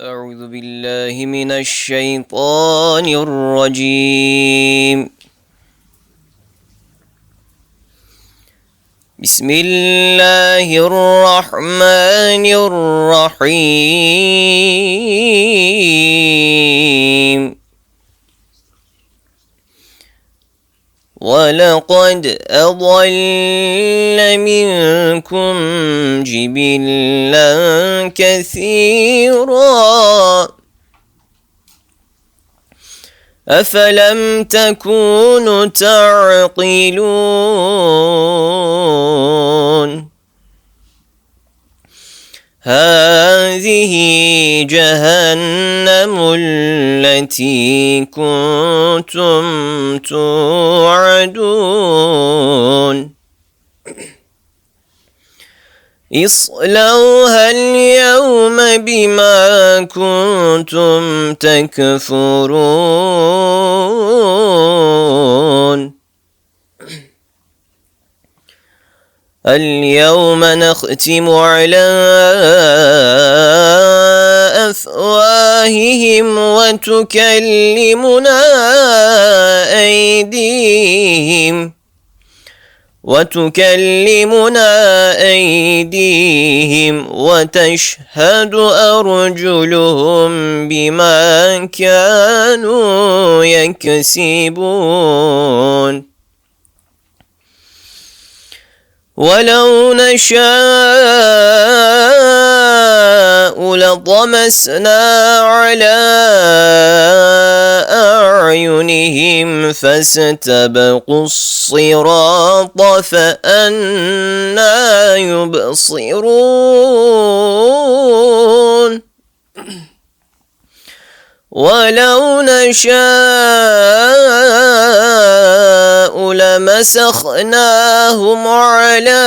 أعوذ بالله من الشيطان الرجيم بسم الله الرحمن الرحيم ولقد أضل منكم جبلا كثيرا أفلم تكونوا تعقلون هذه جهنم التي كنتم توعدون اصلوها اليوم بما كنتم تكفرون اليوم نختم على أفواههم وتكلمنا أيديهم وتشهد أرجلهم بما كانوا يكسبون ولو نشاء لطمسنا على أعينهم فاستبقوا الصراط فأنى يبصرون ولو نشاء لمسخناهم على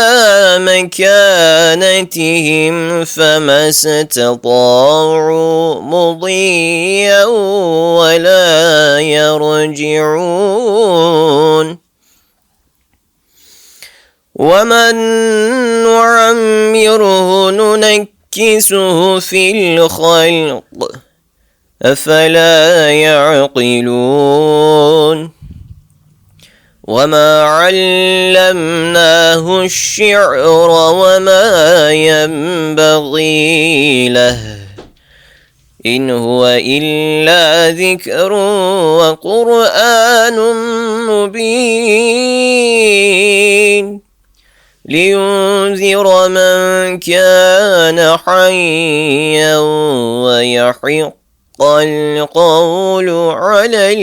مكانتهم فما استطاعوا مضيا ولا يرجعون ومن نعمره ننكسه في الخلق أفلا يعقلون وما علمناه الشعر وما ينبغي له إن هو إلا ذكر وقرآن مبين لينذر من كان حيا ويحق القول على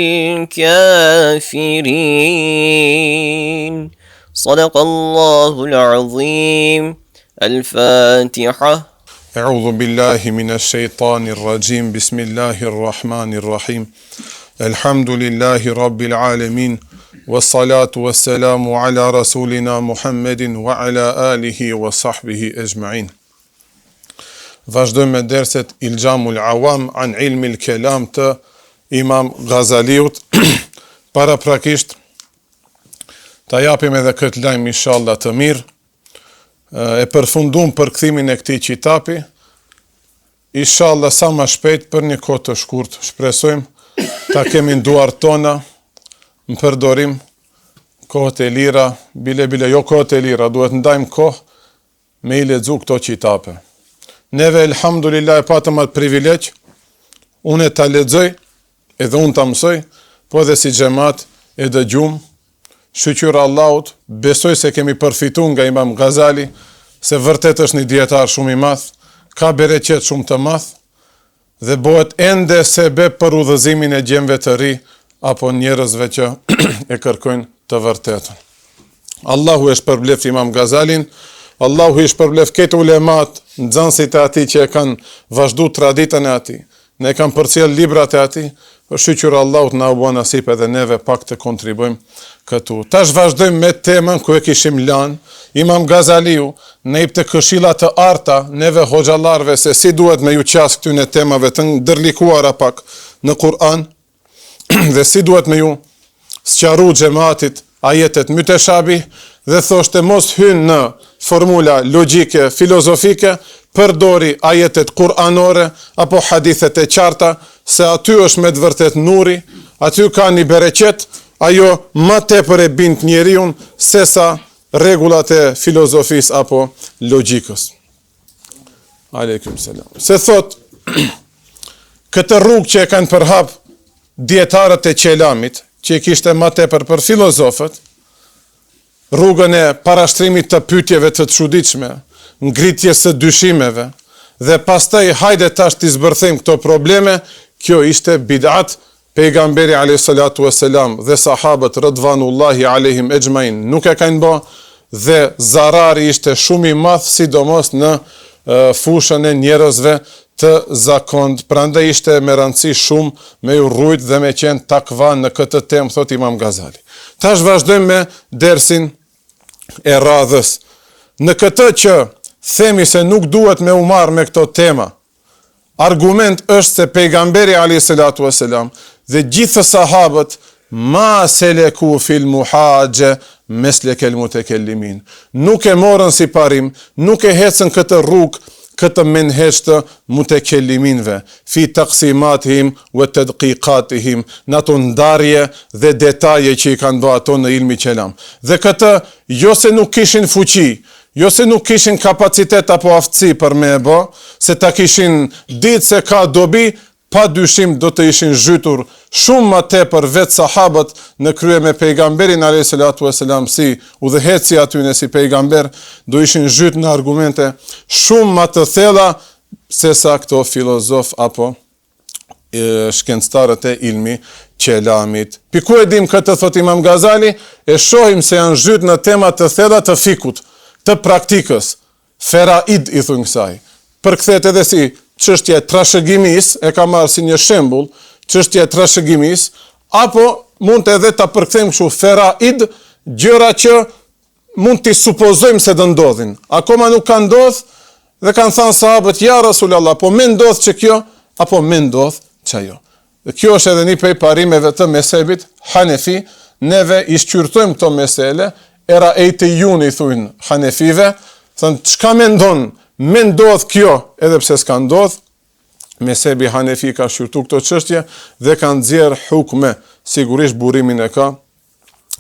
الكافرين صدق الله العظيم الفاتحة أعوذ بالله من الشيطان الرجيم بسم الله الرحمن الرحيم الحمد لله رب العالمين والصلاة والسلام على رسولنا محمد وعلى آله وصحبه أجمعين. Vazhdojmë me derset Iljamul Awam an ilmi l-kelam të Imam Ghazaliut. Para prakisht ta japim edhe këtë lajm inshallah të mirë. E përfundum përkthimin e këtij kitabi. Inshallah sa më shpejt për një kohë të shkurtë. Shpresojmë ta kemi në duart tona në përdorim kohët e lira, bile jo kohët e lira, duhet ndajmë kohë me i lexu këto kitabe. Neve, elhamdulillah, e patëm atë privilegj, unë e ta lexoj, edhe unë ta mësoj, po edhe si xhamat e dëgjum, shqyra Allahut, besoj se kemi përfitu nga Imam Ghazali, se vërtet është një dietar shumë i madh, ka bereqet shumë të madh, dhe bëhet ende sebeb për udhëzimin e gjemve të ri, apo njerëzve që e kërkojnë të vërtetën. Allahu e shpërbleft Imam Ghazalin, Allahu i shpërbleft këtë ulemat, nxënësit e ati që e kanë vazhdu traditën e ati, ne kanë përcjell librat e ati, për shqyra Allahut na u bën nasip edhe neve pak të kontribojmë këtu. Tash vazhdojmë me temën ku e kishim lanë, Imam Ghazaliu ne jep të këshilla të arta neve hoxhallarëve se si duhet me ju qas këtyne temave të ndërlikuara pak në Kur'an dhe si duhet me ju sqaru xhamatit ajetet mutashabih dhe thoshte mos hyn në formula logjike, filozofike, përdori ajetet kuranore apo hadithet e qarta, se aty është me të vërtet nuri, aty ka një bereqet, ajo më tepër e bind njeriun sesa rregullat e filozofisë apo logjikës. Aleikum selam. Se thot, këtë rrugë që e kanë përhap dietarët e Qelamit, që e kishte më tepër për filozofët, rrugën e parashtrimit të pyetjeve të çuditshme, ngritjes së dyshimeve, dhe pastaj hajde tash t'i zbërthejmë këto probleme, kjo ishte bid'at. Pejgamberi alayhis salatu wassalam dhe sahabët radhvanullahi alehim ejmain nuk e kanë bë, dhe zarari ishte shumë i madh, sidomos në fushën e njerëzve të zakont. Prandaj ishte me rëndësi shumë me u rujt dhe me qenë takva në këtë temë, thot Imam Gazali. Tash vazhdojmë me dersin e radhës. Në këtë që themi se nuk duhet me u marrë me këto tema, argument është se pejgamberi alayhis salatu wassalam dhe gjithë sahabët ma seleku fil muhajje meslekel mutekellimin. Nuk e morën si parim, nuk e hecën këtë rrugë, këtë menheq të mutekelliminve, fi taqsimatihim wa tadqiqatihim, në ato ndarje dhe detaje që i kanë bërë ato në ilmi kelam. Dhe këtë jo se nuk kishin fuqi, jo se nuk kishin kapacitet apo aftësi për me e bë, se ta kishin ditë se ka dobi, pa dyshim do të ishin zhytur shumë më tepër vetë sahabët në krye me pejgamberin alayhis salatu wassalam si udhëheci atyne si pejgamber, do ishin zhytur në argumente shumë më të thella se sa këto filozof apo shkencëtarët e ilmi Qelamit. Piku e dim këtë, thot Imam Gazali, e shohim se janë zhytur në tema të thella të fikut, të praktikës, feraid i thujnë kësaj. Përkthet edhe si çështja e trashëgimis, e ka marrë si një shembull, çështja e trashëgimis, apo mund edhe ta përkthejmë kështu feraid, gjëra që mund t'i supozojmë se do ndodhin. Akoma nuk ka ndodhur dhe kanë thënë sahabët, ja Rasulullah, po më ndodh që kjo, apo më ndodh çajo. Dhe kjo është edhe një prej parimeve të mezhebit Hanefi, neve i shqyrtojmë këto mesele, era e të juni thujnë Hanefive, thënë çka mendon, më ndodh kjo, edhe pse s'ka ndodh. Mezhebi Hanefi ka shqyrtu këto çështje dhe ka nxjerr hukme, sigurisht burimin e ka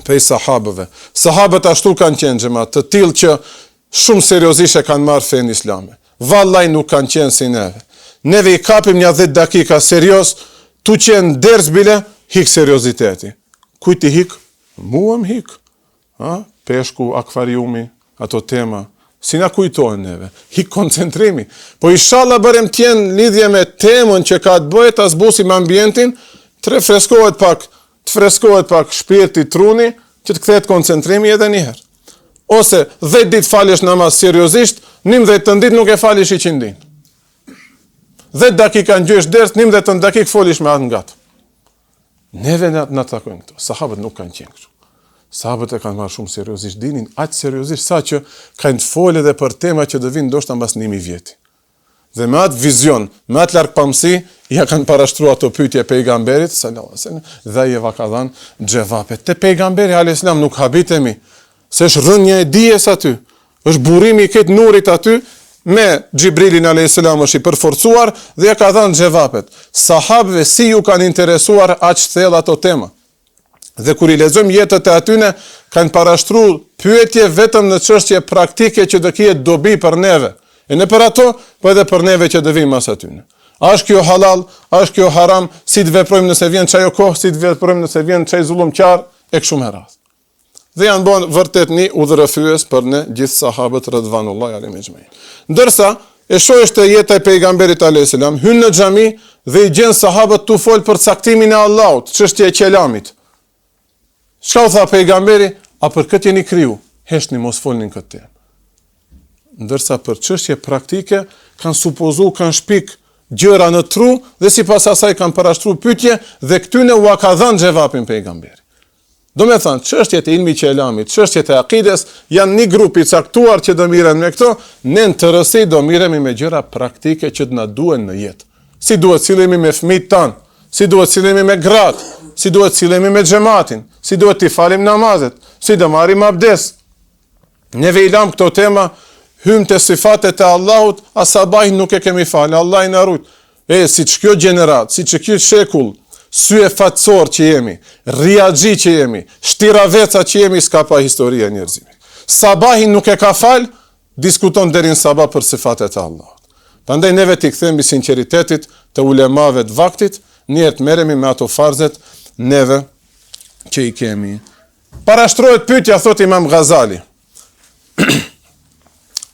prej sahabëve. Sahabët ashtu kanë qenë xhamat, të tillë që shumë seriozisht e kanë marrë fenë islame. Vallai nuk kanë qenë si neve. Neve i kapim një 10 dakika serios, tu qenë ders bile, hik serioziteti. Kujt i hik? Mua më hik. Peshku, akvariumi, ato tema, si na kujtojnë neve, hik koncentrimi. Po inshallah bërem tjenë lidhje me temën që ka të bëjë, ta zbusim ambientin, të freskohet pak shpirti truni, që të kthehet koncentrimi edhe një herë. Ose 10 ditë falesh namaz seriozisht, 19 ditë nuk e falish 100 ditë. 10 dakika ngjesh ders, 19 dakika folish me atë ngat. Neve na takojnë këto. Sahabët nuk kanë qenë kështu. Sahabët e kanë marrë shumë seriozisht dinin, aq seriozisht sa që kanë folë edhe për tema që do vinë ndoshta mbas 1000 vjeti. Dhe me atë vizion, me atë largpamësi, ja kanë parashtruar ato pyetje pejgamberit sallallahu alajhi wasallam dhe ai ka dhënë xhevape. Te pejgamberi alayhis salam nuk habitemi, se është rënja e dijes aty, është burimi i këtë nurit aty, me Xhibrilin alayhis salam është i përforcuar dhe ja ka dhënë xhevapet. Sahabëve si ju kanë interesuar aq thellë ato tema. Dhe kur i lexojmë jetët e atyne, kanë parashtruar pyetje vetëm në çështje praktike që do kijet dobi për neve. E në për ato, po edhe për neve që do vijmë mas atyne. A është kjo halal, a është kjo haram, si të veprojmë nëse vjen çajo kohë, si të veprojmë nëse vjen çaj zullumqar, e kështu me radhë. Dhe janë bën vërtet një udhërrëfyes për ne gjithë sahabët radhvanullahi alejhim ecmain. Ndërsa e shohësh të jeta e pejgamberit alayhis salam, hyn në xhami dhe i gjen sahabët tu fol për caktimin e Allahut, çështja e kelamit. Çka u tha pejgamberi? A për këtë jeni kriju? Heshni, mos folni këtë temë. Ndërsa për çështje praktike kanë supozu, kanë shpik gjëra në tru dhe sipas asaj kanë parashtruar pyetje dhe këtyne u ka dhënë xhevapin pejgamberi. Do me thënë, çështjet e ilmi kelamit, çështjet e akides janë një grup i caktuar që do miren me këto, ne në të rësi do miremi me gjëra praktike që të na duhen në jetë. Si duhet silemi me fëmijët tanë, si duhet silemi me gratë, si duhet cilemi me xhamatin, si duhet t'i falim namazet, si do marrim abdes. Neve i lam këto tema, hym të sifatet e Allahut, a sabahin nuk e kemi falë, Allah i na rujt. Si që kjo gjenerat, si që kjo shekull, sy e fatësor që jemi, riagji që jemi, shtiraveca që jemi, s'ka pa historia njerëzimi. Sabahin nuk e ka falë, diskuton derin sabah për sifatet e Allahut. Prandaj neve t'i kthejmë sinqeritetit të ulemave të vaktit, njerët merremi me ato farzet neve që i kemi. Parashtrohet pyetja, thot Imam Ghazali.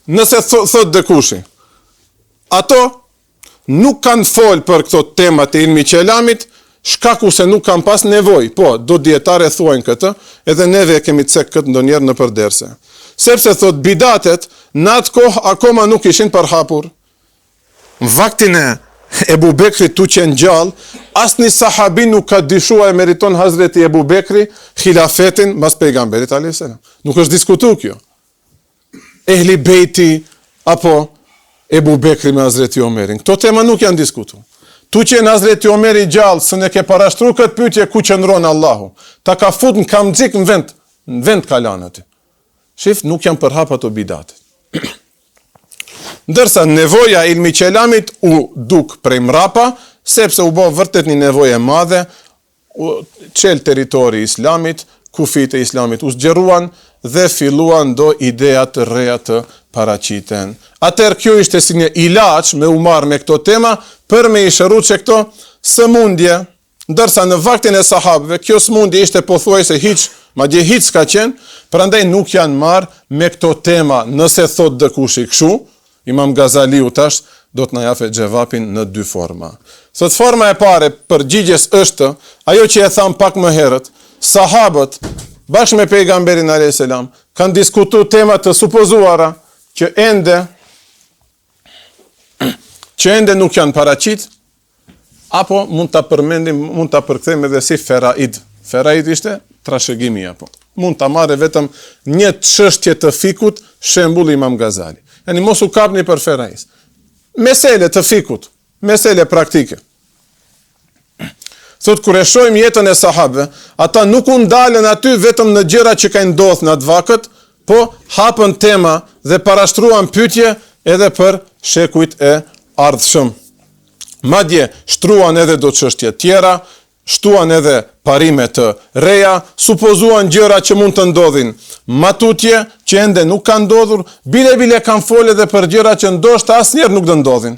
Nëse thot dikushi, ato nuk kanë folë për këto temat e ilmi qelamit, shkaku se nuk kanë pas nevoj, po, do dietare thuajnë këtë, edhe neve kemi cek këtë ndonjëherë në përderse. Sepse thot bidatet, në atë kohë akoma nuk ishin përhapur. Në vaktin e Ebu Bekri tu qenë gjallë, asnjë sahabi nuk ka dyshua e meriton Hazreti Ebu Bekri khilafetin mas pejgamberit a.s. Nuk është diskutu kjo. Ehli bejti apo Ebu Bekri me Hazreti Omerin. Këto tema nuk janë diskutu. Tu qenë Hazreti Omeri gjallë, së ne ke parashtru këtë pyetje ku qëndron Allahu. Ta ka fut në kamxhik në vend kalan aty. Shif, nuk janë përhap ato bidatet. Ndërsa nevoja e ilmi qelamit u duk prej mrapa, sepse u bë vërtet një nevojë e madhe, çel territori i islamit, kufit e islamit u zgjeruan dhe filluan do ideja të reja të paraqiten. Atëherë kjo ishte si një ilaç me u marr me këto tema për me i shëruar që këto sëmundje, ndërsa në vaktin e sahabëve kjo sëmundje ishte pothuajse hiç, madje hiç s'ka qenë, prandaj nuk janë marr me këto tema. Nëse thot dikush kështu, Imam Ghazaliu tash do të na japë xhevapin në dy forma. Thot forma e parë përgjigjes është ajo që e tham pak më herët, sahabët bashkë me pejgamberin alayhis salam kanë diskutuar tema të supozuara që ende nuk janë paraqit, apo mund ta përmendim, mund ta përkthejmë edhe si feraid. Feraid ishte trashëgimi apo. Mund ta marrë vetëm një çështje të fikut, shembull Imam Ghazali. Yani mos u kapni për ferajs. Mesele të fikut, mesele praktike. Thot, kur e shohim jetën e sahabëve, ata nuk u ndalën aty vetëm në gjëra që kanë ndodhur në atë vakët, po hapën tema dhe parashtruan pyetje edhe për shekujt e ardhshëm. Madje shtruan edhe do çështje tjera, shtuan edhe parime të reja, supozuan gjëra që mund të ndodhin matutje, që ende nuk kanë ndodhur, bile kanë folë edhe për gjëra që ndoshta asnjëherë nuk do ndodhin.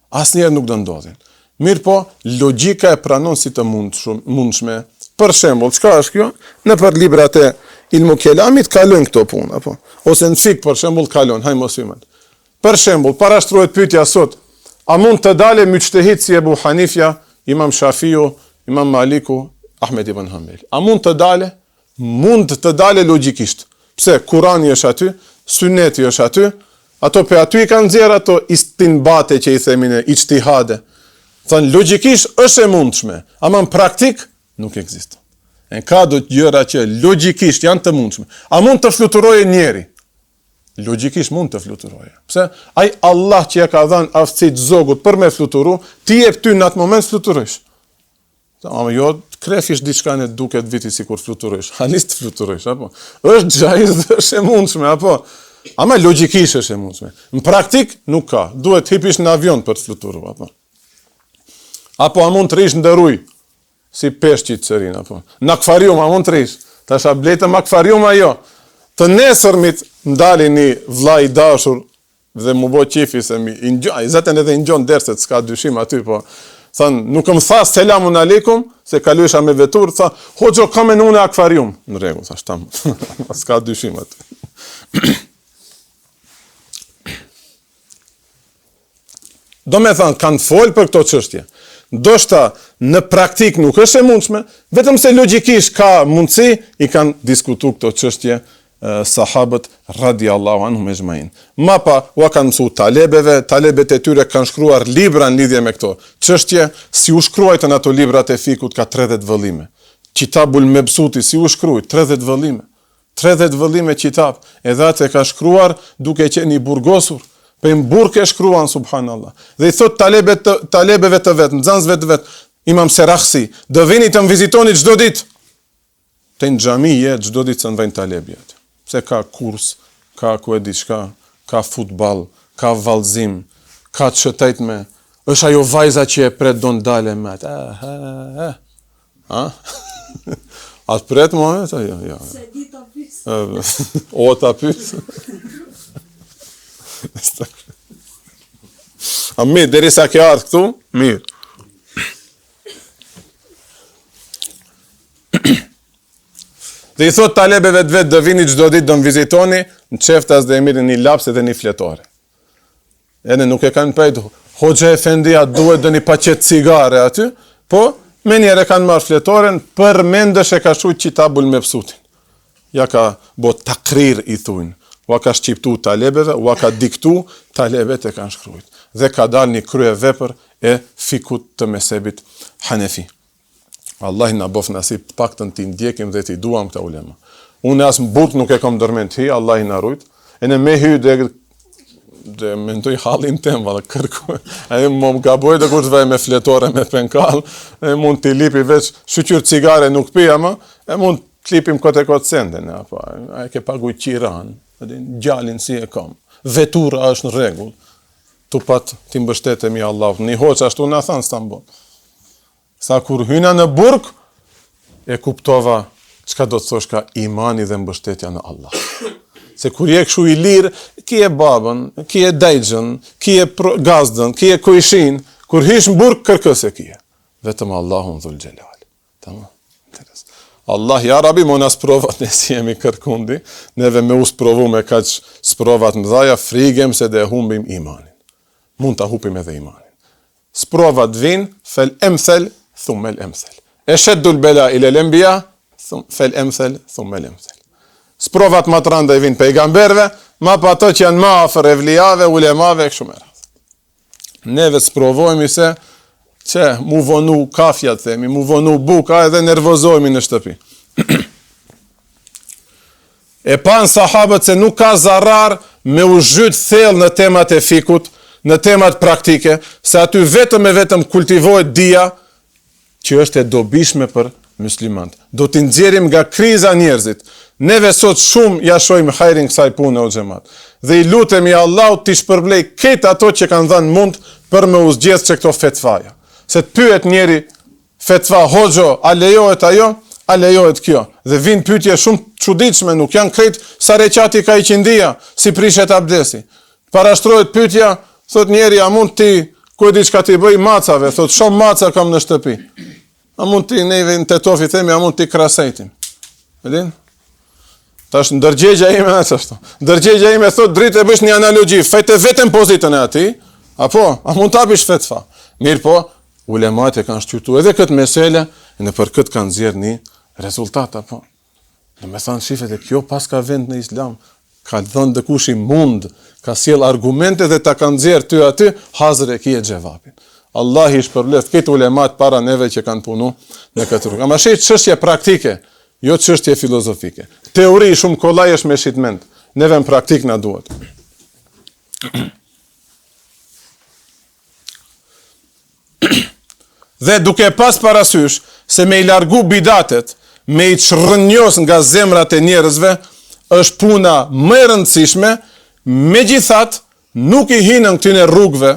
Asnjëherë nuk do ndodhin. Mirë po, logjika e pranon si të mundshme. Për shembull, çka është kjo? Në për librat e ilmu kelamit kalojnë këto punë, apo? Ose në fik, për shembull, kalon, haj mos hyjmë. Për shembull, parashtrohet pyetja sot, a mund të dalë mujtehid si Ebu Hanifja, Imam Shafiu, Imam Maliku, Ahmed ibn Hanbel. A mund të dale? Mund të dale logjikisht. Pse? Kurani është aty, Sunneti është aty, ato pe aty i kanë nxjerr ato istinbate që i themin e ijtihade. Thon logjikisht është e mundshme, ama në praktik nuk ekziston. Ka do gjëra që logjikisht janë të mundshme. A mund të fluturojë njeri? Logjikisht mund të fluturojë. Pse? Ai Allah që ja ka dhënë aftësitë zogut për me fluturu, ti jep ty në atë moment fluturosh. Ama jo, krefish diçka në duket viti si kur fluturojsh. Hanis të fluturojsh, apo? Është gjaiz dhe është e mundshme, apo? Ama logjikisht është e mundshme. Në praktik nuk ka. Duhet hipish në avion për të fluturu, apo? Apo a mund të rish në ujë, si peshqit sërin, apo? Në akvarium, a mund të rish? Tasha bletëm akvarium ajo. Të nesërmit ndali një vlla i dashur dhe mu bo qifi se mi ingjoj, zaten edhe ingjon derset, s'ka dyshim aty, po... Thënë, nuk më tha selamun aleikum, se kaluesha me vetur, tha, hoxho, kam e në akvarium. Në rregull, thash tam, s'ka dyshim aty. Do me thënë, kanë folë për këto çështje. Ndoshta në praktik nuk është e mundshme, vetëm se logjikisht ka mundësi, i kanë diskutuar këto çështje sahabët radiallahu anhum ejmain. Mapa ua kanë mësu talebet e tyre kanë shkruar libra në lidhje me këto çështje, si u shkruajtën ato librat e fikut ka 30 vëllime. Kitabul Mebsuti si u shkruaj 30 vëllime. 30 vëllime kitab, edhe atë ka shkruar duke qenë i burgosur. Për në burg e shkruan subhanallah. Dhe i thot talebeve të vet, nxënësve të vet, Imam Serakhsi, do vini të më vizitoni çdo ditë. Te në xhamije çdo ditë të vënë talebjet. Pse ka kurs, ka ku e diçka, ka futball, ka vallëzim, ka të shëtejtme. Është ajo vajza që e pret don dalë me atë. Ha? Atë pret më atë? Jo. Se di ta pyes. O ta pyes. A mirë, derisa ke ardhur këtu, mirë. Dhe i thot talebeve të vetë, do vini çdo ditë, do më vizitoni, në qeftas dhe e mirë një lapse dhe një fletore. Edhe nuk e kanë pejtë, hoxha efendia duhet dhe një paqet cigare aty, po me njere kanë marrë fletoren, për mendësh e ka shu qitabul me pësutin. Ja ka bo takrir i thujnë, ua ka shqiptu talebeve, ua ka diktu, talebet e kanë shkrujt. Dhe ka dal një krye vepër e fikut të mezhebit Hanefi. Allah na bof nasip të paktën ti ndjekim dhe ti duam këta ulema. Unë as mbut nuk e kam dërmend hi, Allah na rujt. E në me hy dhe mendoj halin tem, valla kërkoj. Ai më gaboj dhe kur të vaj me fletore me penkall, e mund t'i lipi veç shqyr cigare nuk pi ama, e mund t'lipim kote senden, apo ai ke paguaj qiran, gjalin si e kam. Vetura është në rregull. Tu pat ti mbështetemi Allahut. Një hoç ashtu na than Stamboll. Sa kur hyna në burg, e kuptova çka do të thosh ka imani dhe mbështetja në Allah. Se kur je kështu i lirë, ki e babën, ki e dajgjën, ki e gazdën, ki e kujshin, kur hysh në burg, kërkës e kije. Vetëm Allahun dhul gjelal. Tamam. Allah, ja rabi, mo nas provat, ne si jemi kërkundi, neve me us provu me kaq sprovat mëdhaja, frigem se dhe humbim imanin. Mund të hupim edhe imanin. Sprovat vin, fel emthel, thumë el emthel. E sheddul bela ile lembia, fel emthel, thumë el emthel. Sprovat ma të randa i vin pejgamberve, ma pa ato që janë ma afër evlijave, ulemave, e kështu me radhë. Neve sprovojmë se që mu vonu kafja të themi, mu vonu buka edhe nervozojmi në shtëpi. E pan sahabët se nuk ka zarar me u zhyt thellë në temat e fikut, në temat praktike, se aty vetëm e vetëm kultivohet dia që është e dobishme për muslimant. Do t'i nxjerrim nga kriza njerëzit. Neve sot shumë ja shohim hajrin kësaj pune o xhamat. Dhe i lutemi Allahut t'i shpërblej këtë ato që kanë dhënë mund për me u zgjedh që këto fetvaja. Se të pyet njeri fetva hoxho, a lejohet ajo, a lejohet kjo. Dhe vin pyetje shumë çuditshme, nuk janë krejt sa reqati ka i qindia, si prishet abdesi. Parashtrohet pyetja, thot njeri, a mund ti, ku e di çka ti bëj macave, thot shumë maca kam në shtëpi. A mund ti neve në tetofi themi, a mund ti krasejtim. Edin? Tash ndërgjegja ime ashtu. Ndërgjegja ime thot dritë e bësh një analogji, fejte vetëm pozitën e atij, apo a mund ta bësh fetva. Mirë po, ulemat e kanë shqyrtu edhe këtë mesele, e në për këtë kanë zjerë një rezultat, apo. Në me thanë shifet e kjo pas ka vend në islam, ka dhënë dëkush i mund, ka sjell argumente dhe ta kanë zjerë ty aty, hazër e kije gjevapin. Allah i shpërbleft këtë ulemat para neve që kanë punu në këtë rrugë. Ama shit çështje praktike, jo çështje filozofike. Teori shumë kollaj është me shitment, neve në praktik na duhet. Dhe duke pas parasysh se me i largu bidatet, me i çrrënjos nga zemrat e njerëzve, është puna më e rëndësishme, megjithatë nuk i hinën këtyne rrugëve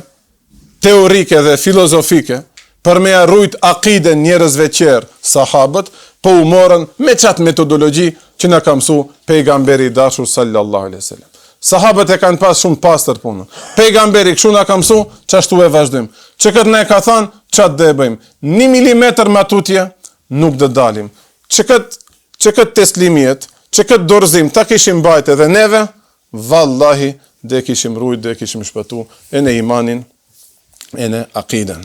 teorike dhe filozofike për me arrujt akiden njerëzve qerë, sahabët, po u morën me qatë metodologji që na ka mësu pejgamberi i dashur sallallahu alaihi wasallam. Sahabët e kanë pas shumë pastër punën. Pejgamberi kështu na ka mësu, çashtu e vazhdojmë. Që këtë na e ka thënë, çat do e bëjmë. 1 milimetër matutje nuk do dalim. Që këtë teslimiet, që këtë dorëzim ta kishim mbajtë edhe neve, vallahi dhe kishim rujt, dhe kishim shpëtu e në imanin, e në akiden.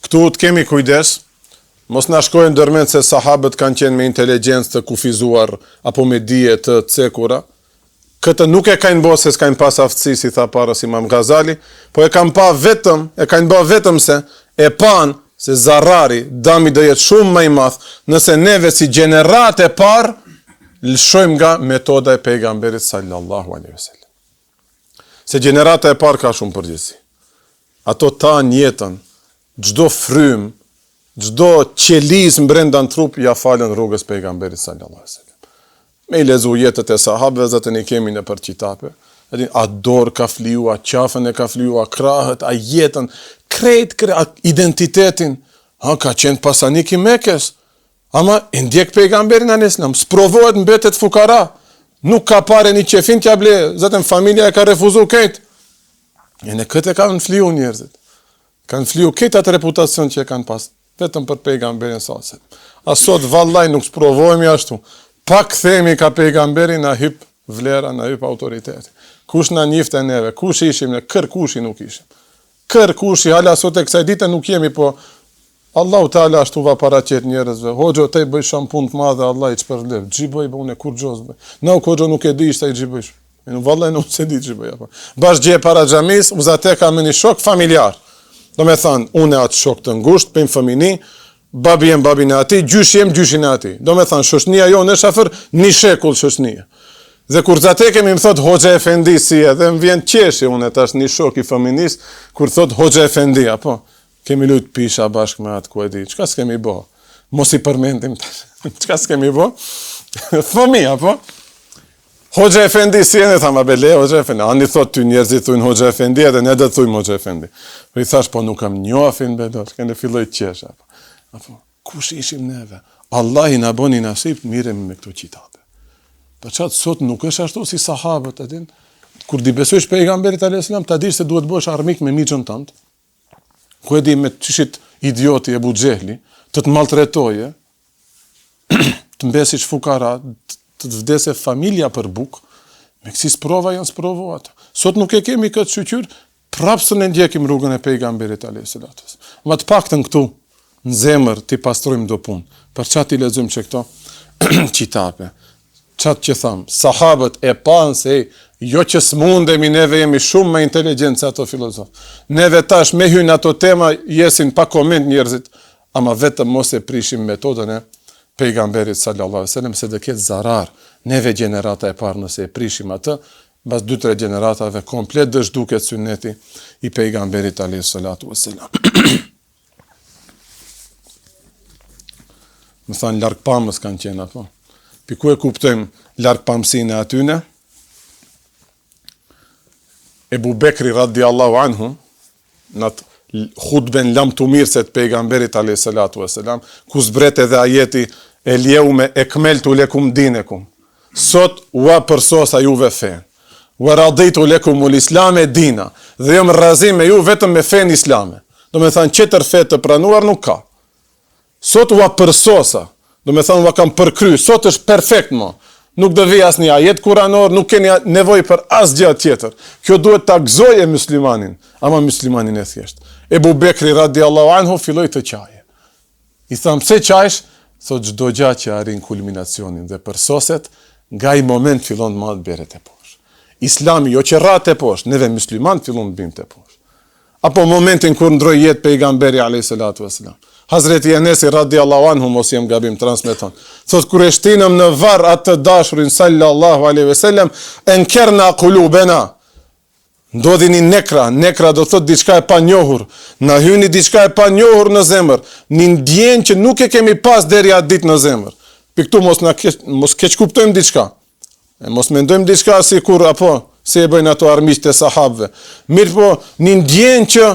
Këtu të kemi kujdes, mos na shkojnë ndërmend se sahabët kanë qenë me inteligjencë të kufizuar apo me dije të cekura. Këtë nuk e kanë bërë se s'kanë pas aftësi, si tha parës Imam Ghazali, po e kanë bërë vetëm se e panë se zarari, dami do jetë shumë më i madh nëse neve si gjenerat e parë lëshojmë nga metoda e pejgamberit sallallahu alaihi wasallam. Se gjenerata e parë ka shumë përgjegjësi. Ato tanë jetën çdo frym, çdo qeliz brenda në trup ja falën rrugës pejgamberit sallallahu alaihi wasallam. Me i lezu jetët e sahabëve, zëtën i kemi në për qitape. A dorë ka fliu, a qafën e ka fliu, a krahët, a jetën, a identitetin. Ka qenë pasanik i Mekës. Ama e ndjek pejgamberin alayhis salam, sprovohet mbetet fukara. Nuk ka pare një qefin t'ja ble, zëtën familja e ka refuzu këtë. E në këtë e kanë fliu njerëzit. Kanë fliu këtë atë reputacion që e kanë pas, vetëm për pejgamberin sallallahu. A sot vallaj nuk sprovohemi ashtu. Pak themi ka pejgamberi na hyp vlera, na hyp autoriteti. Kush na njifte neve, kush ishim ne, kërkushi nuk ishim. Kërkushi, hala sot e kësaj dite nuk jemi, po Allahu Teala ashtu va paraqet njerëzve. Hoxho te bëj shampun të madhe, Allah i çpërlev. Xhiboj unë kur xhoz bëj. No hoxho nuk e di ishte i xhiboj. Unë vallai nuk se di xhiboj apo. Bash gje para xhamis, uzate ka me një shok familjar. Do me thënë, unë atë shok të ngusht, për fëmini, babi jem babin e ati, gjysh jem gjyshin e ati. Do me thënë, shoshnia jo në shafër, një shekull shoshnia. Dhe kur zate kemi më thot Hoxha Efendi si e, dhe më vjen qeshi unë tash një shok i fëminis, kur thot Hoxha Efendi, apo, kemi lujt pisha bashkë me atë ku e di, qka s'kemi bo? Mos i përmendim tash, qka s'kemi bo? Fëmi, apo? Hoxha Efendi si e, dhe thama bele, Hoxha Efendi, ani thot ty njerëzit thujnë Hoxha Efendi, edhe ne dhe thujmë Hoxha Efendi. Për i thash, po nuk kam njofin, bedor, kënë filloj qesh, apo, kush ishim neve? Allah i na boni nasip të miremi me këto qitape. Për qatë sot nuk është ashtu si sahabët, edin, kur di besojsh pejgamberit alayhis salam, ta dish se duhet bësh armik me miqën tënd, ku e di me çishit idioti e Buxhehli, të maltretoje, të mbesish fukara, të vdese familja për buk, me kësi sprova janë sprovuat. Sot nuk e kemi këtë shqyqyr, prapsën e ndjekim rrugën e pejgamberit alayhis salam. Ma të paktën këtu, në zemër, ti pastrojmë do punë. Për qatë i lexojmë që këto qitape. Qatë që thamë, sahabët e panë se jo që s'mundemi, neve jemi shumë me inteligencë se ato filozofë. Neve tash me hynë ato tema jesin pa koment njerëzit, ama vetëm mos e prishim metodën e pejgamberit sallallahu alaihi wasallam, se dhe ketë zarar. Neve gjenerata e parë nëse e prishim atë, bas 2-3 gjeneratave komplet dëshduket sunneti i pejgamberit alaihi salatu wasallam. Më thanë largpamës kanë qenë apo. Për ku e kuptojmë largpamësinë e atyne? Ebu Bekri radiallahu anhu, në atë khutben lam të mirëse të pejgamberit alayhi salatu wasalam, ku zbret edhe ajeti e ljeume e kmeltu lekum dinekum. Sot ua përsosa juve fen. Ua raditu lekum ul islame dina. Dhe jom razim me ju vetëm me fen islame. Do me thanë qëtër fe të pranuar nuk ka. Sot ua përsosa. Do me thënë, va kam përkry, sot është perfekt mo. Nuk do vi as një ajet kuranor, nuk keni nevoj për as gjatë tjetër. Kjo duhet ta gëzoje muslimanin, ama muslimanin e thjesht. Ebu Bekri radiallahu anhu filloj të qaje. I thamë, pse qajsh? Thot çdo gjë që arrin kulminacionin dhe përsoset, nga i moment fillon të madh beret e poshtë. Islami jo që rat e poshtë, neve musliman fillon të bimë të poshtë. Apo momentin kur ndroi jetë pejgamberi alayhi salatu wasalam. Hazreti Enesi radiallahu anhu, mos jem gabim transmeton. Thot kur e shtinëm në varr atë dashurin sallallahu alaihi wasallam, enkerna qulubena. Ndodhi një nekra do thot diçka e panjohur. Na hyni diçka e panjohur në zemër, një ndjenjë që nuk e kemi pas deri atë ditë në zemër. Për këtu mos keq kuptojmë diçka. E mos mendojmë diçka si kur apo se e bëjnë ato armiqtë e sahabëve. Mirë po, një ndjenjë që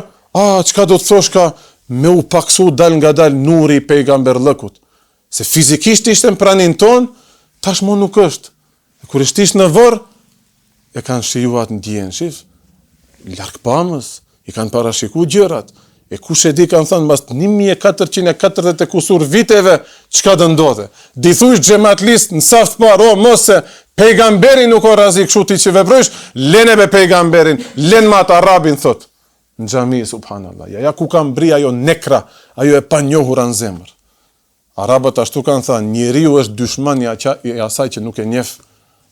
çka do të thosh ka me u paksu dal nga dal nuri i pejgamberllëkut. Se fizikisht ishte në pranin ton, tashmo nuk është. Kur ishte në varr, e kanë shijuar ndjen, shif. Largpamës, i kanë parashiku gjërat. E kush e di kanë thënë mbas 1440 kusur viteve çka do ndodhe. Dithush xhamatlist në saft parë, mos se pejgamberi nuk o razi kështu ti që veprojsh, lene me pejgamberin, len me atë arabin thot. Në xhami subhanallah. Ja ku kam bri ajo nekra, ajo e panjohura në zemër. Arabët ashtu kanë thënë, njeriu është dyshman i asaj që nuk e njeh.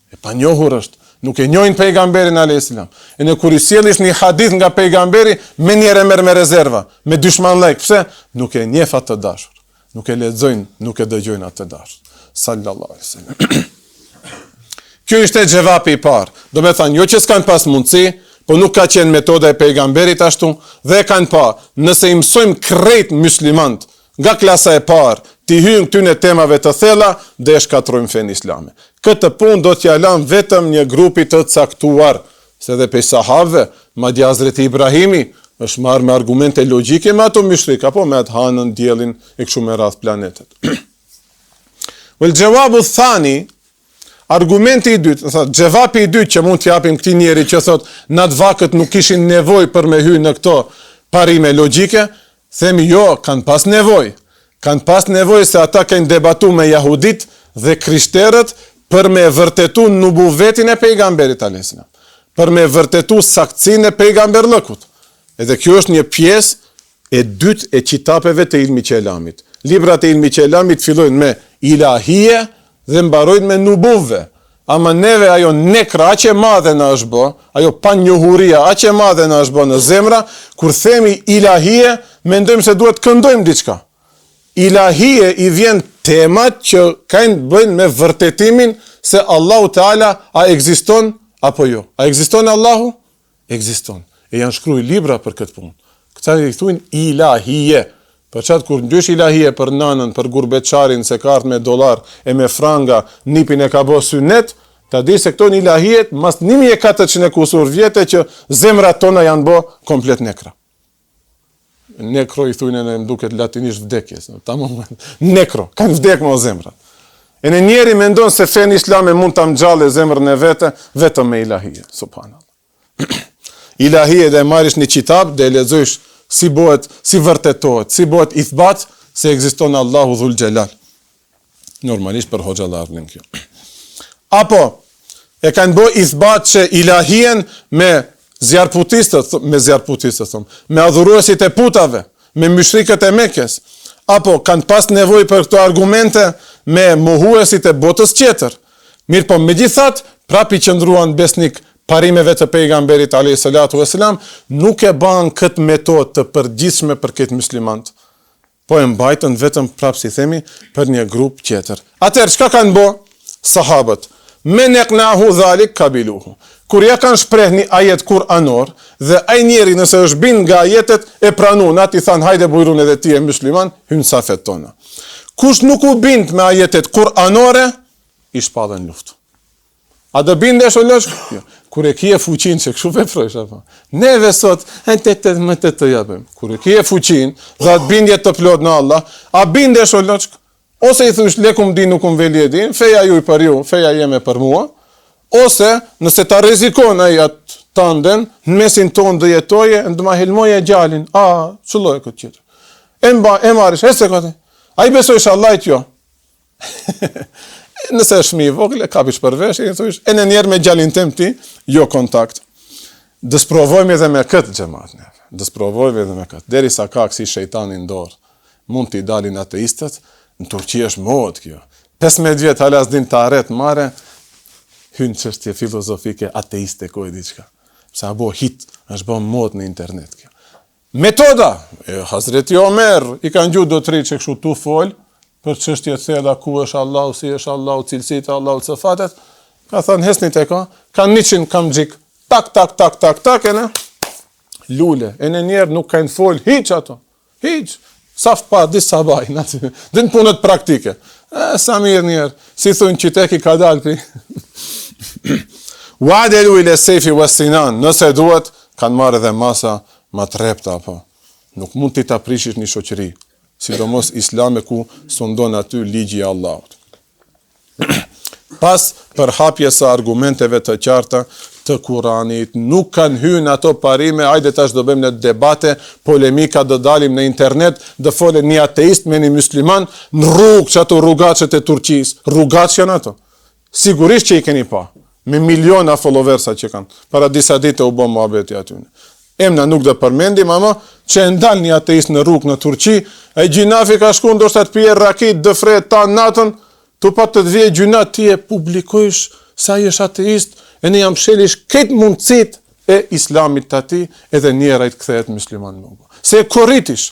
E panjohur është. Nuk e njohin pejgamberin alayhis salam. E në kur i sjellish një hadith nga pejgamberi, me njëre merr me rezerva, me dyshmanllëk. Pse? Nuk e njeh atë dashur. Nuk e lexojnë, nuk e dëgjojnë atë dashur. Sallallahu alaihi wasallam. Kjo ishte xhevapi i parë. Do me thënë, jo që s'kan pas mundësi, po nuk ka qenë metoda e pejgamberit ashtu, dhe kanë pa, nëse i mësojmë krejt muslimant, nga klasa e parë, ti hyjmë këtyne temave të thella, dhe e shkatrojmë fenë islame. Këtë punë do t'ja lëm vetëm një grupi të caktuar, se dhe pe sahabëve, madje Hazreti Ibrahimi është marrë me argumente logjike me ato mushrik, apo me atë hanën, diellin e kështu me radh planetet. Wal jawabu thani, argumenti i dytë, xhevapi i dytë që mund t'japim këtij njeri që thot në atë vakët nuk kishin nevojë për me hyrë në këto parime logjike, themi jo, kanë pas nevojë. Kanë pas nevojë se ata kanë debatu me jahudit dhe krishterët për me vërtetu nubuvetin e pejgamberit alayhis salam, për me vërtetu saktësinë e pejgamberllëkut. Edhe kjo është një pjesë e dytë e kitapeve të ilmi qelamit. Librat e ilmi qelamit fillojnë me ilahije dhe mbarojnë me nubuve. Ama neve ajo nekra aqe madhe në është bë, ajo panjohuria aqe madhe në është bë në zemra, kur themi ilahije, mendojmë se duhet këndojmë diçka. Ilahije i vjen temat që kanë bëjnë me vërtetimin se Allahu Teala a ekziston apo jo. A ekziston Allahu? Ekziston. E janë shkruaj libra për këtë punë. Këta i thuajnë ilahije. Për çat kur ndysh ilahije për nanën, për gurbeçarin se ka ardhur me dollar e me franga, nipin e ka bë synet, ta di se këto ilahijet mas 1400 kusur vjete që zemrat tona janë bë komplet nekra. Nekro i thujnë e më duket latinisht vdekjes. Nekro, kanë vdek më o zemrat. E në njeri mendon se fen islame mund të amgjale zemrën e vete, vetëm me ilahije, subhanallah. Ilahije dhe marish një qitab dhe lexojsh si bëhet, si vërtetohet, si bëhet ithbat se ekziston Allahu Dhul Xhelal. Normalisht për hoxhallarnin kjo. Apo e kanë bë ithbat që ilahien me zjarputistët, me adhuruesit e putave, me mushrikët e Mekës, apo kanë pas nevojë për këto argumente me mohuesit e botës tjetër. Mirë po, megjithatë, prapi qëndruan besnik parimeve të pejgamberit alayhis salatu vesselam, nuk e ban këtë metodë të përgjithshme për këtë muslimant, po e mbajtën vetëm prapë si themi për një grup tjetër. Atëherë çka kanë bë sahabët? Men yaqnahu dhalik kabiluhu. Kur ja kanë shpreh një ajet kuranor dhe ai njeri nëse është bin nga ajetet e pranon, ati than hajde bujrun edhe ti e musliman, hyn safet tona. Kush nuk u bind me ajetet kuranore, i shpallën luftë. A do bindesh o losh? Jo. Kur e kje fuqin që kështu veprojsh apo. Neve sot të japim. Kur e kje fuqin, dhe atë bindje të plot në Allah, a bindesh o losh? Ose i thush lekum din nuk veli e din, feja ju i për ju, feja jeme për mua, ose nëse ta rrezikon ai atë tanden, në mesin ton dhe jetoje, ndë ma helmoje gjalin, çulloj këtë qëtër. E marish, e se këtë, a i besojsh Allahit jo. Nëse është mi vogël, e kapish përvesh, e thush, e në njerë me gjalin tem ti, jo kontakt. Dësprovojmë edhe me këtë xhamat, dësprovojmë edhe me këtë, deri sa ka kësi shejtani ndorë, mund t'i dalin ateistët, në Turqi është mod kjo. 15 vjet halas din të arret mare, hynë çështje filozofike ateiste koj diçka. Sa bo hit, është bo mod në internet kjo. Metoda, Hazreti Omer i kanë gjuhë do të rritë që kështu tu fol, për çështje të thella ku është Allahu, si është Allahu, cilësitë e Allahut, sefatet, ka thënë hesnit e kanë 100 kamxhik, tak, e në lule, e në njerë nuk kanë fol, hiq ato, hiq, saf pa, disë sabaj, dhe në punët praktike. Sa mirë njerë, si thunë qiteki ka dalpi. Wadelu ile sejfi wasinan, nëse duhet, kanë marrë edhe masa ma trepta, apo. Nuk mund t'i ta prishish një shoqëri, sidomos islame ku sundon aty ligji i Allahut. Pas për hapje sa argumenteve të qarta të Kuranit, nuk kanë hyrë ato parime, hajde tash do bëjmë në debate, polemika, do dalim në internet, do folen një ateist me një musliman në rrugë, që ato rrugaçet e Turqisë, rrugaç janë ato. Sigurisht që i keni pa, me miliona followersa që kanë. Para disa ditë u bë muhabeti aty. Emna nuk do përmendim, ama që e ndal një ateist në rrugë në Turqi, ai gjinafi ka shku ndoshta të pije rakit, dëfre ta natën, tu pa të vje gjunat ti e publikojsh sa i është ateist, e ne jam shelish këtë mundësit e islamit të ati, edhe njerajt kthehet musliman nuk. Se korritish.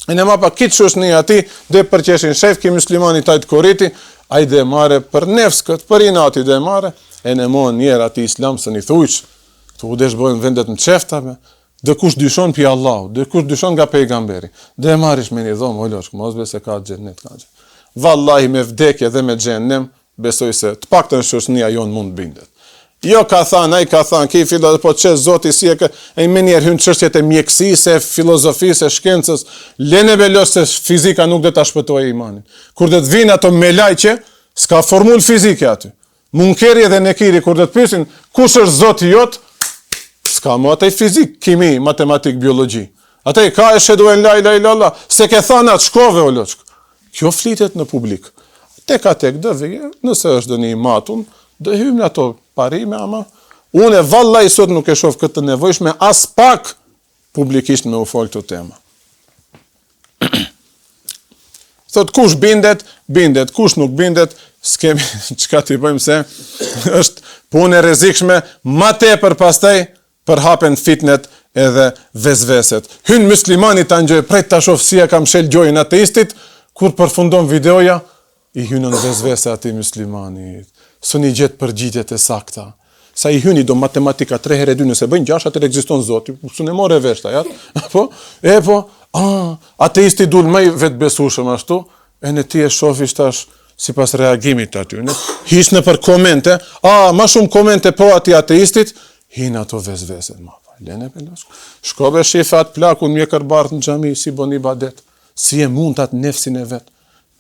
E ne ma pa kitë shush një ati, dhe përqeshin shef ki muslimani tajt korriti, a i dhe mare për nefskët, për inati dhe mare, e ne mo njerë ati islam së një thujsh. Tu u desh bojnë vendet në qeftave, dhe kush dyshon pi Allahu, dhe kush dyshon nga pejgamberi, dhe marish me një dhomë, holoshk, mos bese ka xhennet, ka xhennet. Vallahi me vdekje dhe me xhennem, besoj se të paktën shoqënia jonë mund bindet. Jo ka thënë, ai ka thënë, ki filo po çe Zoti si e më njerë hyn çështjet e mjekësisë, filozofisë, shkencës, lene velos se fizika nuk do ta shpëtojë imanin. Kur do të vinë ato me lajqe, s'ka formul fizike aty. Munkeri dhe nekiri kur do të pyesin kush është Zoti jot, s'ka më atë fizik, kimi, matematik, biologji. Atë ka e shedu en la ilaha illallah, se ke thënë atë shkove o loçk. Kjo flitet në publik. Tek dëvi, nëse është dëni matun, dhe hymë në ato parime, ama unë e vallaj sot nuk e shoh këtë nevojshme as pak publikisht me u fol këtë tema. Thot kush bindet, bindet, kush nuk bindet, s'kemi çka t'i bëjmë se është punë e rrezikshme, më tepër pastaj për hapen fitnet edhe vezveset. Hyn muslimani ta ngjoj prej ta shoh si e kam shel gjojën ateistit, kur përfundon videoja, i hynën vezvese atij muslimanit. Suni gjetë përgjigjet e sakta. Sa i hyni do matematika 3 herë 2 nëse bëjnë 6 atër ekziston Zoti. Sunë more veshta, ja? Ateisti dul më vetë besueshëm ashtu, e në ti e shofish tash sipas reagimit aty. Hish në për komente, ma shumë komente po ati ateistit, hinë ato vezveset. Lene pelosh. Shkobe shife atë plakun mjekër bartë në xhami, si boni badet. Si e mund atë nefsin e vetë.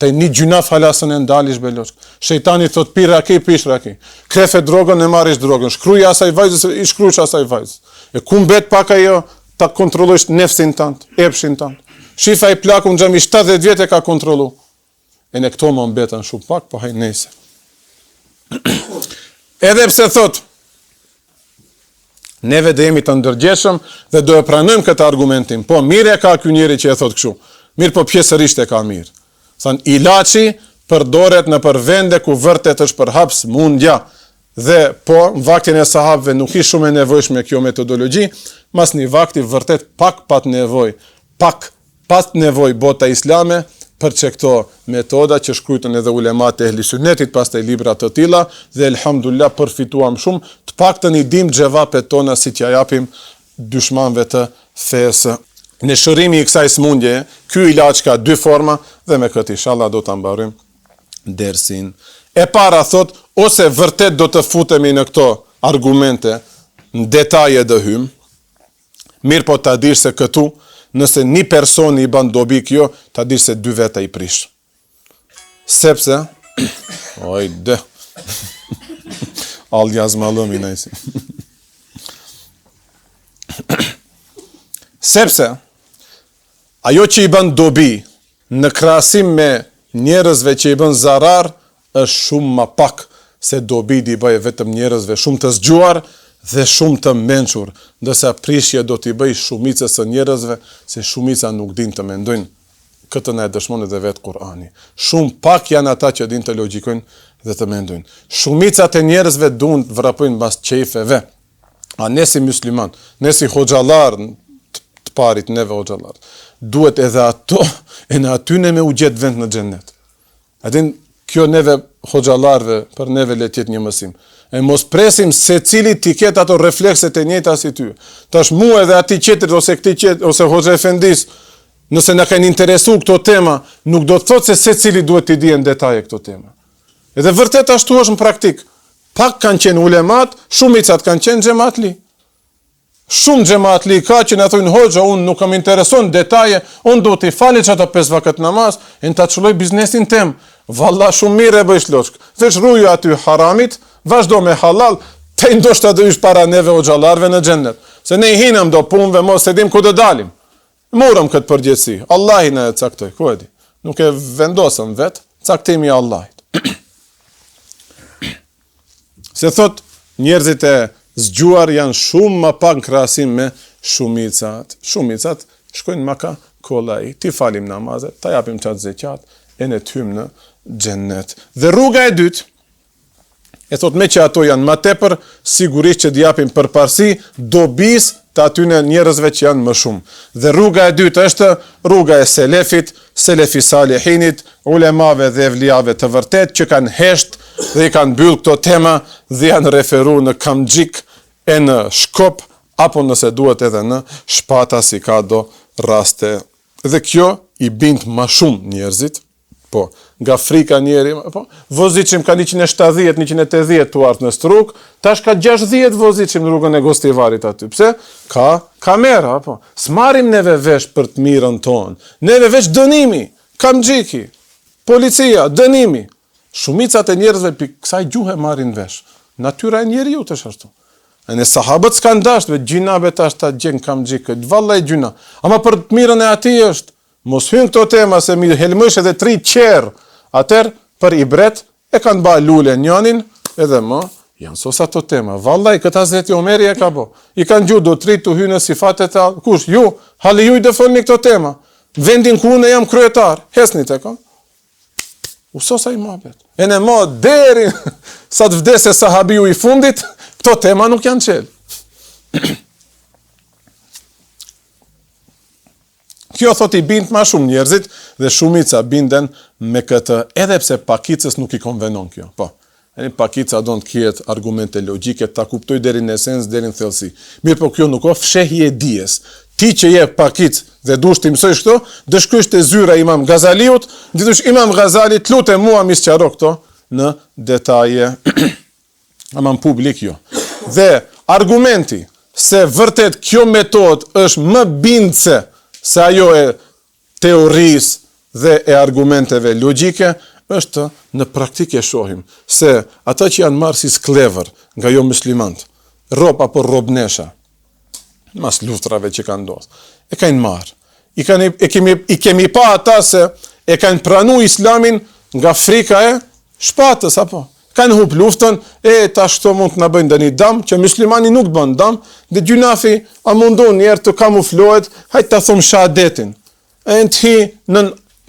Te një gjunaf halasën e ndalish beloshk. Shejtani thot pi raki, pish raki. Krefe drogën e marrish drogën. Shkruaj asaj vajzës, i shkruaj asaj vajzës. E ku mbet pak ajo ta kontrollosh nefsin tant, epshin tant. Shifa i plakun xhami 70 vjet e ka kontrollu. E në këto më mbetën shumë pak, po haj nese. Edhe pse thot neve dhe jemi të ndërgjeshëm dhe do e pranojmë këtë argumentin. Po mirë e ka ky njeri që e thot kështu. Mirë po pjesërisht e ka mirë. Than ilaçi përdoret në për vende ku vërtet është përhap smundja. Dhe po në vaktin e sahabëve nuk ishte shumë e nevojshme kjo metodologji, mas një vakti vërtet pak pat nevoj bota islame për që këto metoda që shkrujtën edhe ulemat e ehli sunnetit pas të libra të tilla dhe elhamdulillah përfituam shumë, të paktën i dim xhevapet tona si t'ja japim dyshmanëve të fesë. Në shërimi i kësaj smundje, ky ilaç ka 2 forma dhe me këtë inshallah do ta mbarojmë dersin. E para thot, ose vërtet do të futemi në këto argumente, në detaje dhe hym, mirë po ta dish se këtu, nëse një person i ban dobi kjo, ta dish se 2 veta i prish. Sepse, ojde, al jazmalëm i najsi. Sepse, ajo që i bën dobi në krahasim me njerëzve që i bën zarar është shumë më pak se dobi i bëj vetëm njerëzve shumë të zgjuar dhe shumë të mençur, ndërsa prishje do t'i bëj shumicës së njerëzve se shumica nuk din të mendojnë. Këtë na e dëshmon edhe vetë Kur'ani. Shumë pak janë ata që din të logjikojnë dhe të mendojnë. Shumica e njerëzve duan të vrapojnë mbas çejfeve. A ne si musliman, ne si hoxhallar të parit neve hoxhallar, duhet edhe ato e në aty ne me u gjetë vend në xhennet. Atin kjo neve hoxhallarve për neve le të jetë një mësim. E mos presim se cili ti ketë ato reflekset e njëjta si ty. Tash mua edhe atij tjetrit ose këtij tjetrit ose hoxha efendis, nëse na kanë interesu këto tema, nuk do të thotë se secili duhet t'i dijë në detaje këto tema. Edhe vërtet ashtu është në praktik. Pak kanë qenë ulemat, shumicat kanë qenë xhamatli. Shumë xhamatli ka që na thonë hoxha, unë nuk kam intereson detaje, unë do t'i falë çato 5 vakët namaz, e ta çulloj biznesin tim. Valla shumë mirë e bësh loçk. Veç ruju aty haramit, vazhdo me halal, te ndoshta do ish para neve hoxhallarve në xhennet. Se ne i hinëm do punëve, mos e dim ku do dalim. Morëm këtë përgjegjësi. Allahi na e caktoi, ku e di. Nuk e vendosëm vet, caktimi i Allahit. Se thot njerëzit e zgjuar janë shumë më pak në krahasim me shumicat. Shumicat shkojnë maka kollaj, ti falim namazet, ta japim çat zeqat, e ne t'hym në xhennet. Dhe rruga e dytë, e thot me që ato janë më tepër, sigurisht që t'japim përparësi dobis të atyne njerëzve që janë më shumë. Dhe rruga e dytë është rruga e selefit, selefi salihinit, ulemave dhe evlijave të vërtet që kanë hesht dhe i kanë byll këto tema dhe janë referu në kamxhik e në Shkop, apo nëse duhet edhe në Shpata, si ka do raste. Dhe kjo i bind ma shumë njerëzit, po, nga frika njeri, po, voziqim ka 170, 180 të artë në struk, tash ka 60 voziqim në rrugën e Gostivarit aty. Pse? Ka kamera, po. S'marim neve vesh për të mirën tonë. Neve vesh dënimi, kamxhiki, policia, dënimi. Shumicat e njerëzve për kësaj gjuhe marin vesh. Natyra e njeriu të ashtu. E në sahabët s'kan dashtë, gjinabe tash ta gjen kamxhikët, vallaj gjuna. Ama për të mirën e ati është, mos hynë këto tema se mi helmësh edhe 3 qerë, atër për ibret e kanë ba lule njanin, edhe më, janë sos ato tema. Vallaj, këta Hazreti Omeri e ka bo. I kanë gju do 3 të hynë si fatet e kush, ju, halë ju i dëfolni këto tema. Vendin ku unë jam kryetar, hesni të ka. Usosa i mabet. E në ma deri sa të vdese sahabiu i fundit, këto tema nuk janë qelë. Kjo thot i bind ma shumë njerëzit dhe shumica binden me këtë, edhe pse pakicës nuk i konvenon kjo. Po, pakica do në kjetë argumente logjike, ta kuptoj deri në esens, deri në thellësi. Mirë po kjo nuk o fshehje dijes. Ti që je pakic dhe dush të mësoj shto, dëshkësh të zyra Imam Gazaliut, ditush Imam Gazali të lutë e mua misqaro këto në detaje. Aman publik jo. Dhe argumenti se vërtet kjo metod është më bindse se ajo e teorisë dhe e argumenteve logjike, është në praktike shohim se ata që janë marrë si sklever nga jo muslimant, rob apo robnesha, mas luftrave që kanë ndodhur, e kanë marrë. I kemi pa ata se e kanë pranu islamin nga frika e Shpatës, apo? Kanë hup luftën, tash këto mund të na bëjnë dëni dam, që muslimani nuk të bën dam, dhe gjunafi a mundon njerë të kamuflohet, hajtë të thumë shahadetin. E në të hi në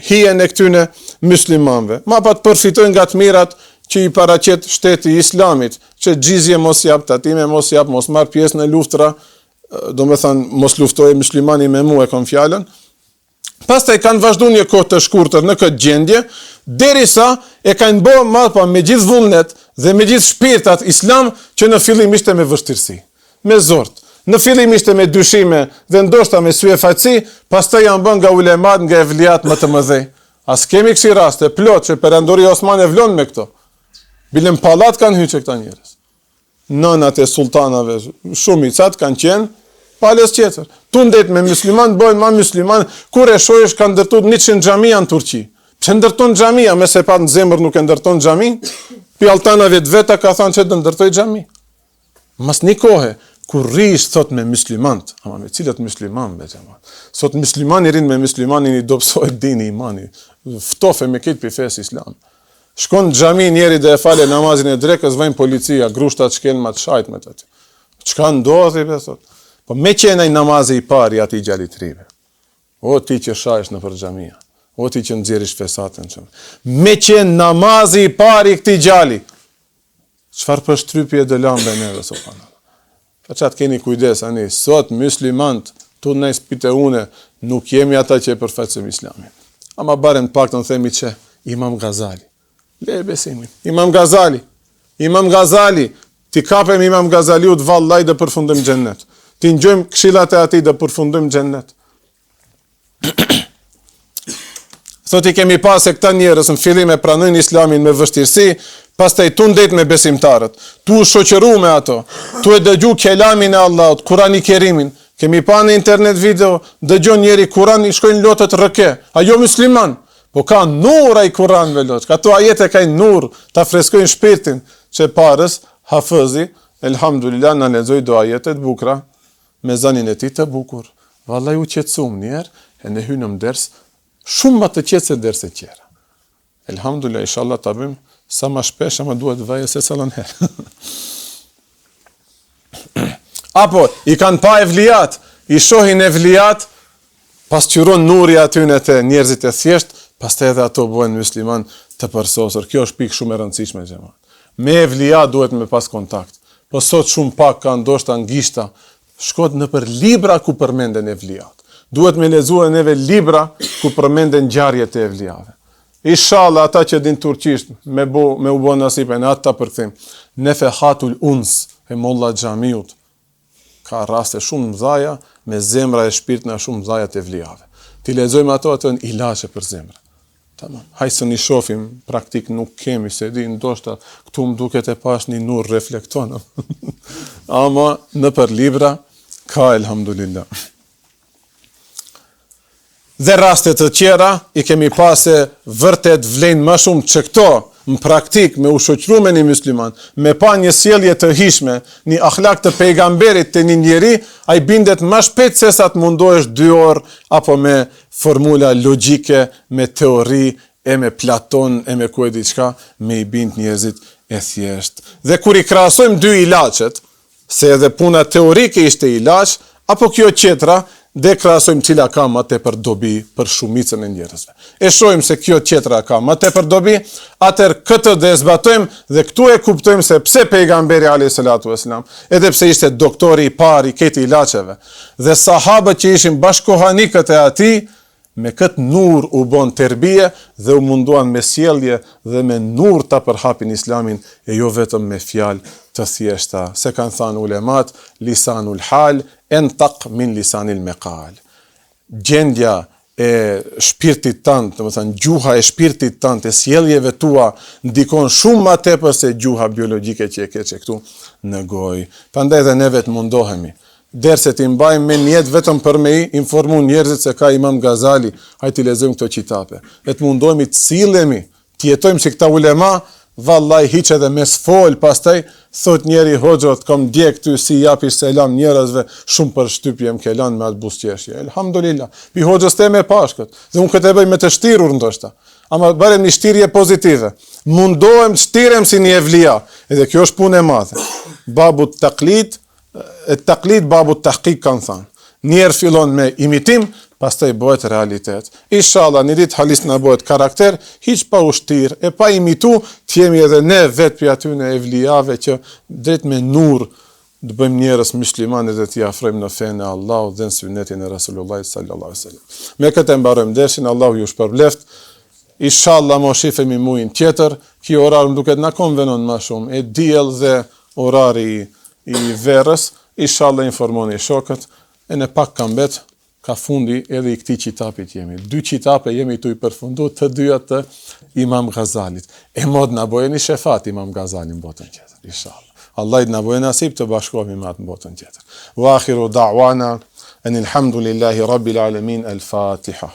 hien e këtyne muslimanve. Ma pa të përfitojnë nga të mirat që i paraqet shteti islamit, që gjizje mos jap, tatime mos jap, mos marr pjesë në luftra, do me thënë mos luftoj muslimani me mu e kon fjallën. Pastaj kanë vazhdu një kohë të shkurtër në këtë gjendje, derisa e kanë bërë madh pa me gjithë vullnet dhe me gjithë shpirtat islam që në fillim ishte me vështirësi, me zort. Në fillim ishte me dyshime dhe ndoshta me syefaci, pastaj janë bën nga ulemat, nga evliat më të mëdhej. As kemi kësi raste plot që Perandori Osman e vlon me këto. Bilem pallat kanë hyrë këta njerëz. Nënat e sultanave, shumicat kanë qenë palës tjetër. Tu ndet me musliman, bëjnë ma musliman, kur e shohesh kanë ndërtuar 100 xhamia në Turqi. Pse ndërton xhamia, me se pa në zemër nuk e ndërton xhami? Pi altanave të veta ka thënë që do ndërtoj xhami. Mas një kohë, kur rish thot me muslimant, ama me cilët musliman be xhamat. Sot muslimani rin me muslimanin i dobësohet dini imani, ftofe me këtë pifes islam. Shkon në xhami njeri dhe e fale namazin e drekës, vajnë policia, grushtat shken ma të shajt me të aty. Çka ndodhi be thot? Po me qenaj namazi i pari ati gjalitrive. O ti që shajsh në për xhamia. O ti që nxjerrish fesatën. Me qenë namazi i pari këti gjali. Çfarë për shtypje dhe lambe neve, subhanallah. Për qatë keni kujdes, ani, sot muslimant, tu në spite une, nuk jemi ata që e përfaqësojmë islamin. Ama barem pak të në themi që Imam Gazali. Le besimin. Imam Gazali, ti kapem Imam Gazaliut vallaj dhe përfundim xhennet. Ti ngjojmë këshillat e atij dhe përfundim xhennet. Thot i kemi pas se këta njerëz në fillim e pranojnë islamin me vështirësi, pastaj tu ndet me besimtarët. Tu shoqëru me ato. Tu e dëgju kelamin e Allahut, Kurani Kerimin. Kemi pa në internet video, dëgjon njeri Kurani, shkojnë lotët rëke. Ajo musliman, po ka nur ai Kur'anve lot. Ka to ajete ka nur, ta freskojnë shpirtin që parës hafëzi, elhamdulillah na lexoj do ajete të bukura me zanin e tij të bukur. Vallai u qetësum njerë, e ne hynëm ders shumë më të qetë se derse tjera. Elhamdulillah, inshallah ta bëjmë sa më shpesh, ama duhet vaje se sa lën herë. Apo i kanë pa evliat, i shohin evliat, pasqyron nuri atyne të njerëzit e thjesht, pastaj edhe ato bëhen musliman të përsosur. Kjo është pikë shumë e rëndësishme xhamat. Me evliat duhet me pas kontakt. Po sot shumë pak ka ndoshta ngishta, shkot në për libra ku përmenden evliat. Duhet me lexuar neve libra ku përmenden ngjarjet e evliave. Inshallah ata që din turqisht me u bë nasibe në atë ta përkthim. Nefehatul Uns e Molla Xhamiut, Ka raste shumë mëdha me zemra e shpirtna shumë mëdha të evlijave. Ti lexojmë ato në ilaçe për zemrën. Tamam. Hajse ni shohim, praktik nuk kemi, se di, ndoshta këtu më duket e pash një nur reflekton. Ama në për libra ka, elhamdulillah. Dhe raste të tjera i kemi pasë vërtet vlen më shumë që këto në praktik me u shoqëru me një musliman, me pa një sjellje të hishme, një akhlak të pejgamberit të një njeri, ai bindet më shpejt se sa të mundohesh 2 orë apo me formula logjike, me teori, e me Platon, e me ku e diçka, me i bind njerëzit e thjesht. Dhe kur i krahasojmë 2 ilaçet, se edhe puna teorike ishte ilaç, apo kjo tjetra, dhe krahasojmë cila ka më tepër dobi për shumicën e njerëzve. E shohim se kjo tjetra ka më tepër dobi, atëherë këtë dhe zbatojmë dhe këtu e kuptojmë se pse pejgamberi alayhis salatu vesselam, edhe pse ishte doktori i parë i këtij ilaçeve, dhe sahabët që ishin bashkohanikët e atij, me këtë nur u bon terbie dhe u munduan me sjellje dhe me nur ta përhapin islamin e jo vetëm me fjalë të thjeshta. Se kanë thënë ulemat, lisanul hal entaq min lisanil meqal. Gjendja e shpirtit tënd, domethënë gjuha e shpirtit tënd, e sjelljeve tua ndikon shumë më tepër se gjuha biologjike që e ke këtu në gojë. Prandaj dhe neve të mundohemi derse ti mbajmë me njetë vetëm për me i informu njerëzit se ka Imam Gazali, hajti lexojmë këto qitape. E të mundohemi të sillemi, të jetojmë si këta ulema, vallaj hiq edhe mes fol, pastaj thot njeri hoxhot, kam djeg ty si japi selam njerëzve, shumë për shtypje më kelan me atë buzëqeshje. Elhamdulillah. Pi hoxhës teme pashkët. Dhe unë këtë e bëj me të shtirur ndoshta. Ama bëhem një shtirje pozitive. Mundohem të shtirem si një evlia. Edhe kjo është punë e madhe. Babu taqlid, taqlid babu tahqiq kanë thënë. Njerë fillon me imitim, pastaj bëhet realitet. Inshallah, një ditë halis na bëhet karakter, hiç pa ushtir, e pa imitu, të jemi edhe ne vetë për aty në evlijave që drejt me nur të bëjmë njerëz muslimanë dhe t'i afrojmë në fenë e Allahut dhe në sunetin e Rasulullah sallallahu alaihi wasallam. Me këtë mbarojmë dershin, Allahu ju shpërbleft. Inshallah mo shifemi muin tjetër, ki orar më duket na konvenon më shumë, e diell dhe orari i verës, inshallah informoni shokët, e në pak kam bet, ka fundi edhe i këtij qitapit jemi. 2 qitape jemi tu i përfundu, të dyja të Imam Gazalit. E mod na bojeni shefat Imam Gazali në botën tjetër, inshallah. Allah i na bojë nasib të bashkohemi me atë në botën tjetër. Wa akhiru da'wana anil hamdulillahi rabbil alamin, al-Fatiha.